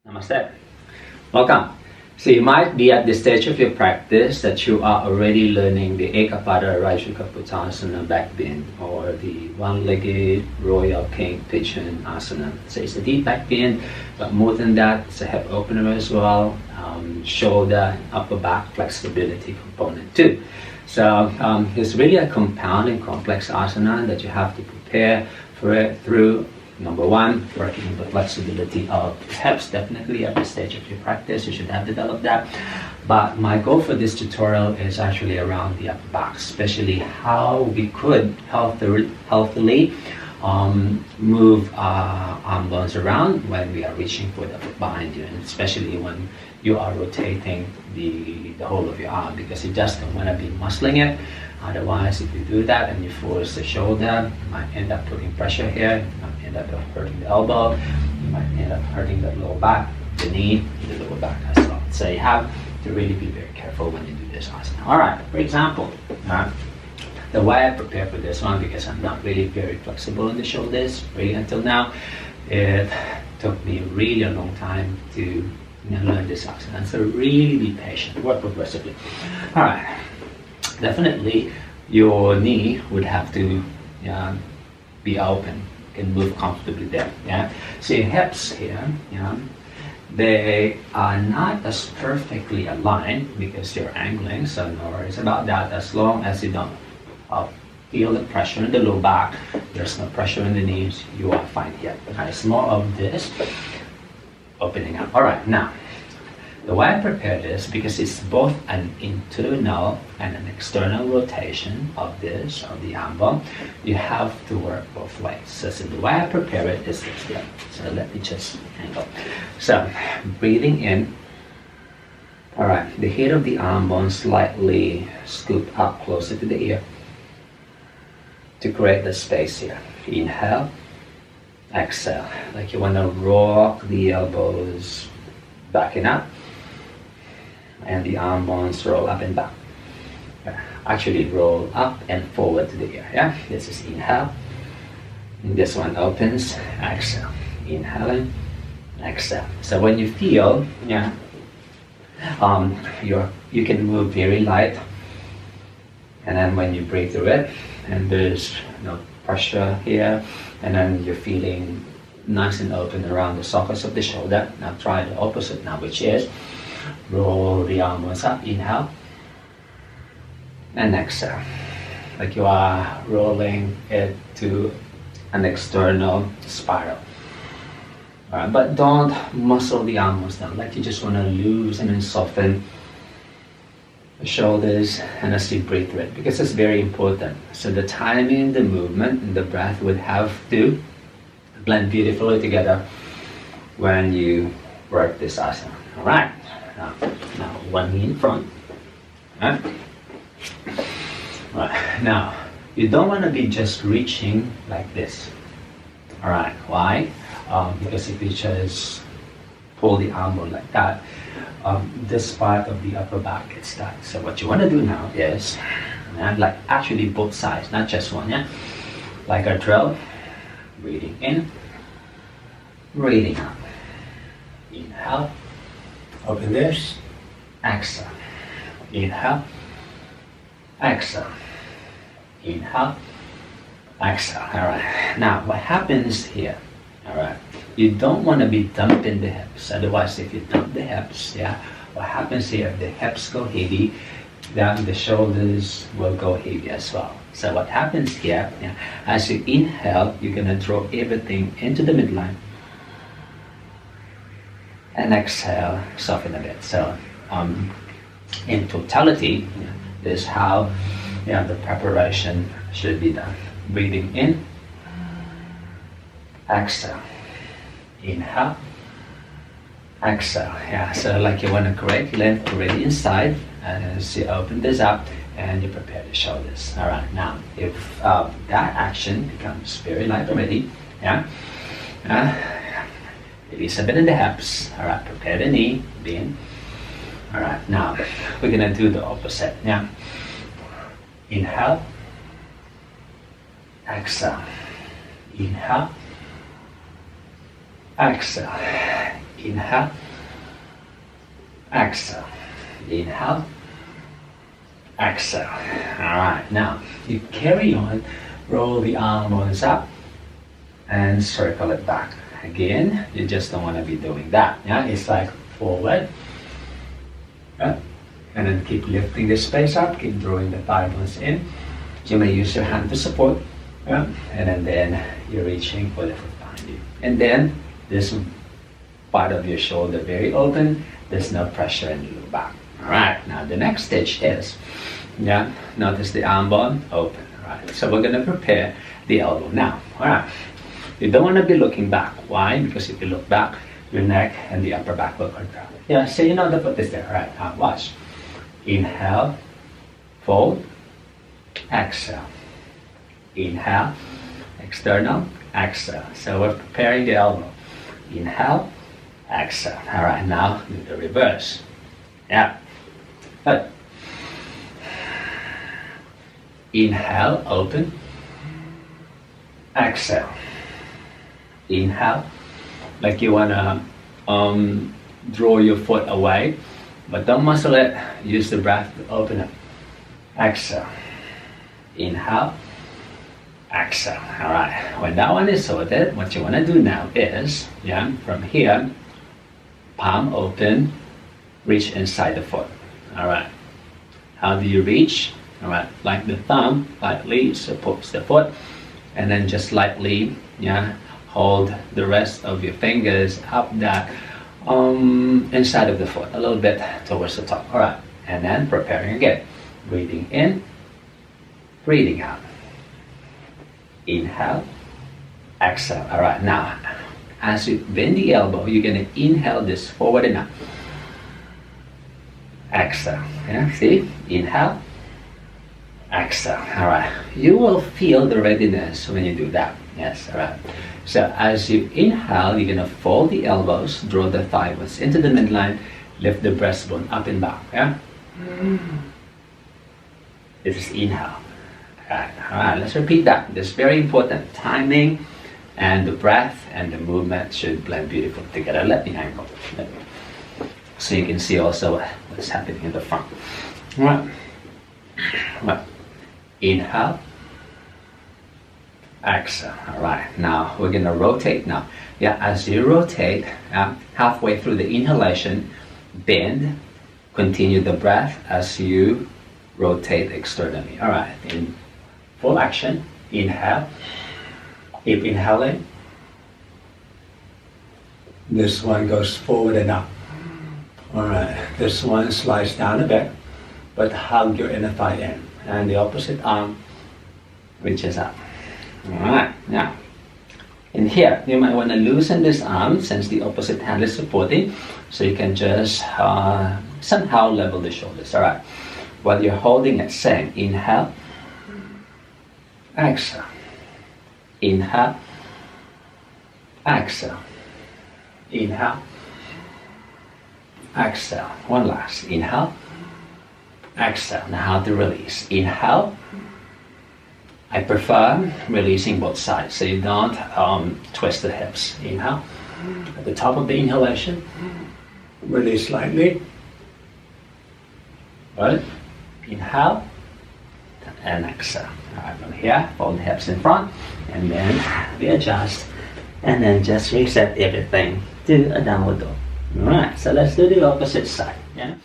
Namaste. Welcome. So you might be at the stage of your practice that you are already learning the Ekapada Rajakapotasana back bend, or the one-legged royal king pigeon asana. So it's a deep back bend, but more than that, it's a hip opener as well, shoulder, upper back flexibility component too. So it's really a compound and complex asana that you have to prepare for it through. Number one, working on the flexibility of the hips. Definitely at this stage of your practice, you should have developed that. But my goal for this tutorial is actually around the upper back, especially how we could healthily move our arm bones around when we are reaching for the foot behind you, and especially when you are rotating the whole of your arm, because you just don't want to be muscling it. Otherwise, if you do that and you force the shoulder, you might end up putting pressure here, you might end up hurting the elbow, you might end up hurting the lower back, the knee, the lower back as well. So you have to really be very careful when you do this asana. Alright, for example, the way I prepare for this one, because I'm not really very flexible in the shoulders, really until now, it took me really a long time to learn this asana. So really be patient, work progressively. Alright. Definitely your knee would have to be open, can move comfortably there. So your hips here, they are not as perfectly aligned because you're angling, so no worries about that. As long as you don't feel the pressure in the low back, there's no pressure in the knees, you are fine here. It's more of this opening up. Alright, now the way I prepare this, because it's both an internal and an external rotation of the arm bone, you have to work both ways. So the way I prepare it is this way. So let me just angle. So breathing in. Alright, the head of the arm bone slightly scoop up closer to the ear to create the space here. Inhale, exhale, like you want to rock the elbows back and up, and the arm bones roll up and back. Actually roll up and forward to the ear. This is inhale. And this one opens, exhale. Inhaling, exhale. So when you feel, you can move very light, and then when you breathe through it, and there's no pressure here, and then you're feeling nice and open around the sockets of the shoulder. Now try the opposite now, which is roll the arm bones up, inhale, and exhale, like you are rolling it to an external spiral. Alright, but don't muscle the arm bones down, like you just want to loosen and soften the shoulders, and as you breathe through it, because it's very important. So the timing, the movement, and the breath would have to blend beautifully together when you work this asana. Alright, now one knee in front. Right, now you don't want to be just reaching like this. Alright, why? Because if you just pull the arm bone like that, this part of the upper back gets stuck. So what you want to do now is, like actually both sides, not just one, like a drill. Breathing in, breathing out. Inhale, open this, exhale. Inhale, exhale. Inhale, exhale. Alright, now what happens here, you don't want to be dumping the hips. Otherwise, if you dump the hips, what happens here, if the hips go heavy, then the shoulders will go heavy as well. So what happens here, as you inhale, you're going to draw everything into the midline, and exhale, soften a bit. So in totality, this is how the preparation should be done. Breathing in, exhale, inhale, exhale. So like you want to create length already inside, and as you open this up and you prepare the shoulders. Alright, now if that action becomes very light already, release a bit in the hips. Alright, prepare the knee, bend. Alright, now we're gonna do the opposite. Inhale, exhale. Inhale, exhale. Inhale. Exhale. Inhale. Exhale. Alright, now you carry on, roll the arms up and circle it back. Again, you just don't want to be doing that. Yeah, it's like forward. Yeah. And then keep lifting the space up, keep drawing the thigh bones in. You may use your hand to support. Yeah. And then you're reaching for the foot behind you. And then this part of your shoulder very open. There's no pressure in the low back. Alright, now the next stage is, notice the arm bone open. Alright, so we're going to prepare the elbow now. Alright, you don't want to be looking back. Why? Because if you look back, your neck and the upper back will contract. Yeah, so you know the foot is there. Alright, now watch. Inhale, fold, exhale. Inhale, external, exhale. So we're preparing the elbow. Inhale, exhale. Alright, now do the reverse. Yeah. Good. Inhale, open. Exhale. Inhale, like you wanna draw your foot away, but don't muscle it. Use the breath to open it. Exhale. Inhale. Exhale. Alright. When that one is sorted, what you wanna do now is, from here, palm open, reach inside the foot. Alright. How do you reach? Alright, like the thumb lightly supports the foot, and then just lightly, hold the rest of your fingers up that inside of the foot, a little bit towards the top. Alright, and then preparing again. Breathing in, breathing out. Inhale, exhale. Alright, now as you bend the elbow, you're going to inhale this forward and up. Exhale. Yeah, see? Inhale. Exhale. Alright. You will feel the readiness when you do that. Yes, alright. So as you inhale, you're going to fold the elbows, draw the thigh bones into the midline, lift the breastbone up and back. Yeah? This is inhale. Alright, let's repeat that. This is very important. Timing and the breath and the movement should blend beautifully together. Let me angle. So you can see also what's happening in the front. Alright. Inhale. Exhale. Alright. Now we're gonna rotate now. As you rotate, halfway through the inhalation, bend, continue the breath as you rotate externally. Alright. In full action, inhale. Keep inhaling. This one goes forward and up. Alright, this one slides down a bit, but hug your inner thigh in. And the opposite arm reaches up. Alright, now, in here, you might want to loosen this arm since the opposite hand is supporting, so you can just somehow level the shoulders. Alright, while you're holding it, same. Inhale, exhale. Inhale, exhale. Inhale, exhale. One last. Inhale, exhale. Now how to release. Inhale. I prefer releasing both sides so you don't twist the hips. Inhale. At the top of the inhalation, release slightly. Good. Inhale and exhale. Alright, from here, fold the hips in front and then readjust and then just reset everything to a downward dog. Alright, so let's do the opposite side. Yeah.